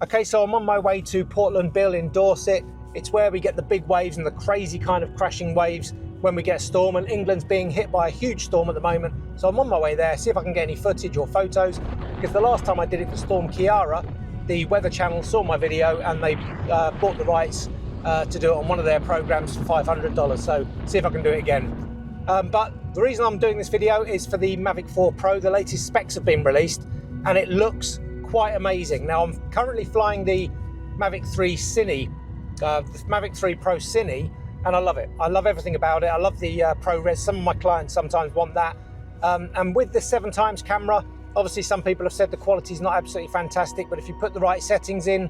Okay, so I'm on my way to Portland Bill in Dorset. It's where we get the big waves and the crazy kind of crashing waves when we get a storm, and England's being hit by a huge storm at the moment. So I'm on my way there, see if I can get any footage or photos, because the last time I did it for Storm Kiara, the Weather Channel saw my video and they bought the rights to do it on one of their programs for $500. So see if I can do it again. But the reason I'm doing this video is for the Mavic 4 Pro. The latest specs have been released and it looks quite amazing. Now I'm currently flying the Mavic 3 Cine, the Mavic 3 Pro Cine, and I love it. I love everything about it. I love the ProRes. Some of my clients sometimes want that. And with the 7x camera, obviously some people have said the quality is not absolutely fantastic, but if you put the right settings in,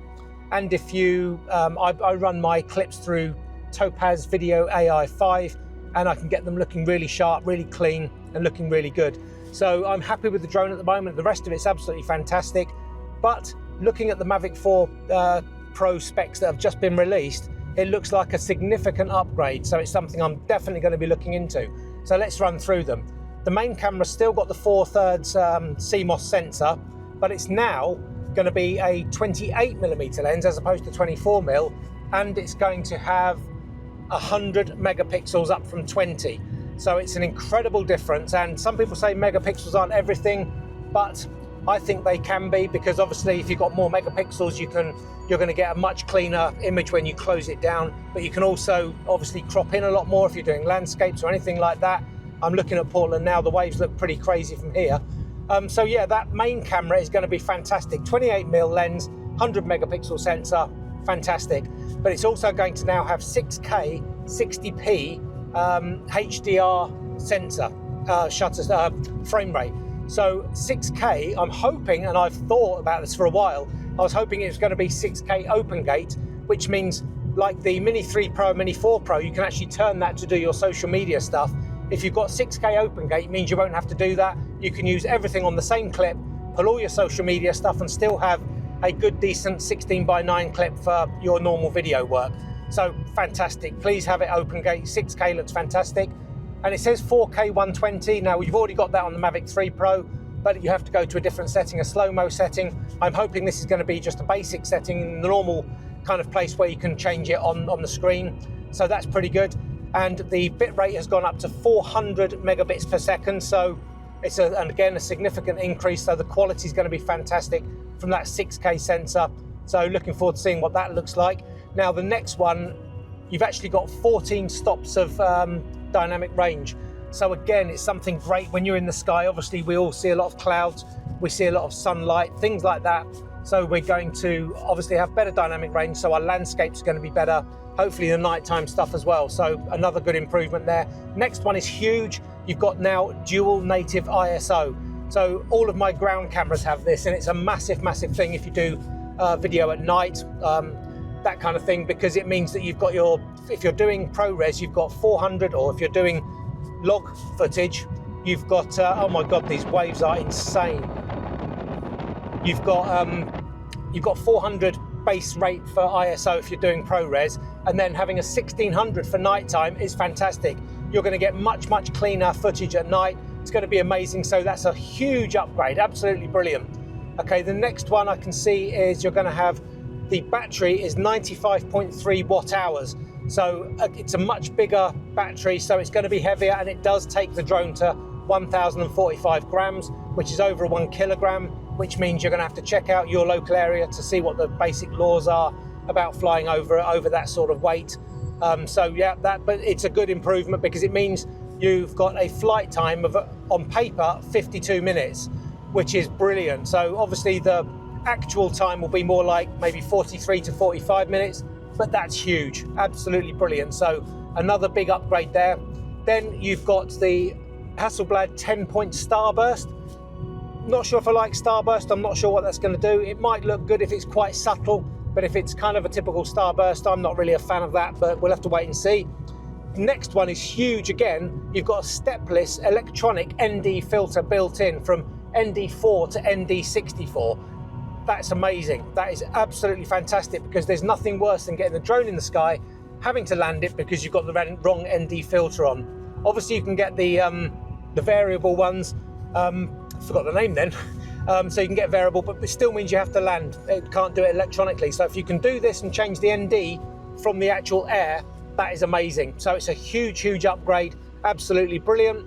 and if you, I run my clips through Topaz Video AI 5, and I can get them looking really sharp, really clean, and looking really good. So I'm happy with the drone at the moment. The rest of it's absolutely fantastic. But looking at the Mavic 4 Pro specs that have just been released, it looks like a significant upgrade. So it's something I'm definitely going to be looking into. So let's run through them. The main camera's still got the 4/3 CMOS sensor, but it's now going to be a 28mm lens as opposed to 24mm, and it's going to have 100 megapixels up from 20. So it's an incredible difference, and some people say megapixels aren't everything, but I think they can be, because obviously if you've got more megapixels you're going to get a much cleaner image when you close it down, but you can also obviously crop in a lot more if you're doing landscapes or anything like that. I'm looking at Portland now, the waves look pretty crazy from here. So yeah, that main camera is going to be fantastic. 28mm lens, 100 megapixel sensor, fantastic. But it's also going to now have 6K 60p HDR sensor shutter frame rate. So 6K, I'm hoping, and I've thought about this for a while, I was hoping it was going to be 6K open gate, which means like the Mini 3 Pro, Mini 4 Pro, you can actually turn that to do your social media stuff. If you've got 6K open gate, it means you won't have to do that. You can use everything on the same clip, pull all your social media stuff, and still have a good, decent 16:9 clip for your normal video work. So fantastic. Please have it open gate. 6K looks fantastic. And it says 4K 120. Now you've already got that on the Mavic 3 Pro, but you have to go to a different setting, a slow-mo setting. I'm hoping this is going to be just a basic setting in the normal kind of place where you can change it on the screen. So that's pretty good. And the bit rate has gone up to 400 megabits per second. So it's and again, a significant increase. So the quality is going to be fantastic from that 6K sensor. So looking forward to seeing what that looks like. Now the next one, you've actually got 14 stops of dynamic range. So again, it's something great when you're in the sky. Obviously we all see a lot of clouds, we see a lot of sunlight, things like that. So we're going to obviously have better dynamic range, so our landscape's going to be better, hopefully the nighttime stuff as well. So another good improvement there. Next one is huge. You've got now dual native ISO. So all of my ground cameras have this, and it's a massive, massive thing if you do video at night, that kind of thing, because it means that you've got your, if you're doing ProRes, you've got 400, or if you're doing log footage, you've got, oh my God, these waves are insane. You've got 400 base rate for ISO if you're doing ProRes, and then having a 1600 for nighttime is fantastic. You're going to get much, much cleaner footage at night. It's going to be amazing. So that's a huge upgrade, absolutely brilliant. Okay, the next one I can see is you're going to have, the battery is 95.3 watt hours. So it's a much bigger battery, so it's going to be heavier, and it does take the drone to 1,045 grams, which is over 1 kilogram, which means you're going to have to check out your local area to see what the basic laws are about flying over that sort of weight. So yeah, but it's a good improvement, because it means you've got a flight time of, on paper, 52 minutes, which is brilliant. So obviously the actual time will be more like maybe 43 to 45 minutes, but that's huge, absolutely brilliant. So another big upgrade there. Then you've got the Hasselblad 10-point starburst. Not sure if I like starburst. I'm not sure what that's going to do. It might look good if it's quite subtle, but if it's kind of a typical starburst, I'm not really a fan of that, but we'll have to wait and see. Next one is huge again. You've got a stepless electronic ND filter built in from ND4 to ND64. That's amazing. That is absolutely fantastic, because there's nothing worse than getting the drone in the sky, having to land it because you've got the wrong ND filter on. Obviously you can get the variable ones, forgot the name then, So you can get variable, but it still means you have to land. It can't do it electronically. So if you can do this and change the ND from the actual Air, that is amazing. So it's a huge upgrade, absolutely brilliant.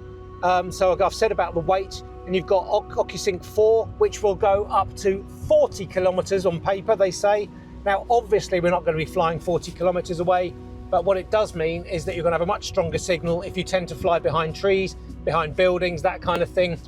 So I've said about the weight, and you've got OcuSync 4, which will go up to 40 kilometers on paper, they say. Now, obviously, we're not going to be flying 40 kilometers away, but what it does mean is that you're going to have a much stronger signal if you tend to fly behind trees, behind buildings, that kind of thing.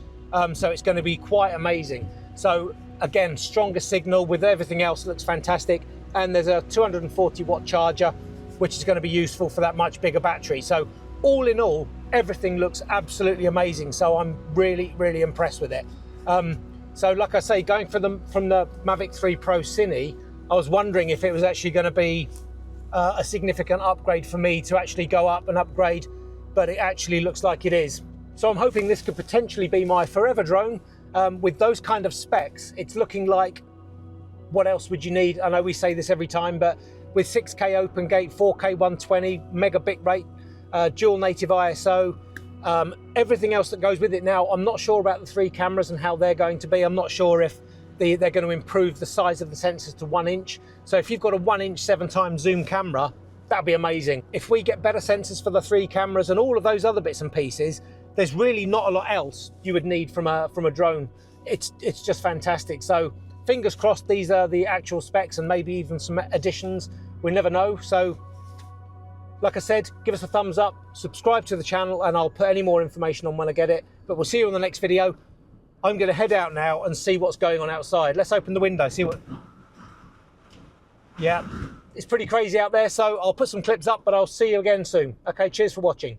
So it's going to be quite amazing. So again, stronger signal with everything else, looks fantastic. And there's a 240 watt charger, which is going to be useful for that much bigger battery. So all in all, everything looks absolutely amazing. So I'm really impressed with it. So like I say, going from the Mavic 3 Pro Cine, I was wondering if it was actually going to be a significant upgrade for me to actually go up and upgrade, but it actually looks like it is. So I'm hoping this could potentially be my forever drone. With those kind of specs, it's looking like, what else would you need? I know we say this every time, but with 6K open gate, 4K 120, megabit rate, dual native ISO, everything else that goes with it. Now, I'm not sure about the 3 cameras and how they're going to be. I'm not sure if they're going to improve the size of the sensors to 1 inch. So if you've got a 1 inch 7x zoom camera, that'd be amazing. If we get better sensors for the 3 cameras and all of those other bits and pieces, there's really not a lot else you would need from a drone. It's just fantastic. So fingers crossed these are the actual specs and maybe even some additions. We never know. So like I said, give us a thumbs up, subscribe to the channel, and I'll put any more information on when I get it. But we'll see you on the next video. I'm going to head out now and see what's going on outside. Let's open the window, see what... Yeah, it's pretty crazy out there, so I'll put some clips up, but I'll see you again soon. Okay, cheers for watching.